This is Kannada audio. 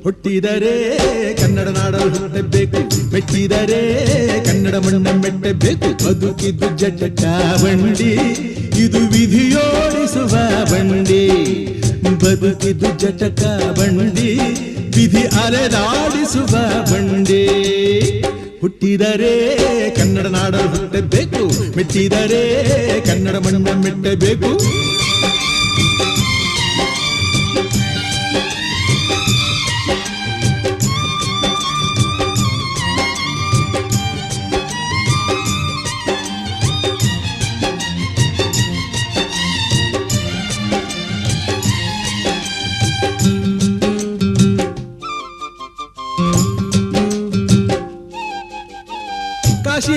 ಹುಟ್ಟಿದರೆ ಕನ್ನಡ ನಾಡಲು ಹುಟ್ಟಬೇಕು, ಮೆಟ್ಟಿದರೆ ಕನ್ನಡ ಮಣ್ಣ ಮೆಟ್ಟಬೇಕು. ಬದುಕಿದ್ದು ಜಟಕ ಬಂಡಿ, ಇದು ವಿಧಿಯೋಡಿಸುವ ಬಂಡಿ. ಬದುಕಿದ್ದು ಜಟಕ ಬಂಡಿ, ವಿಧಿ ಅಲೆದಾಡಿಸುವ ಬಂಡಿ. ಹುಟ್ಟಿದರೆ ಕನ್ನಡ ನಾಡಲು ಹುಟ್ಟಬೇಕು, ಮೆಟ್ಟಿದರೆ ಕನ್ನಡ ಮಣ್ಣ ಮೆಟ್ಟಬೇಕು. ಕಾಶಿ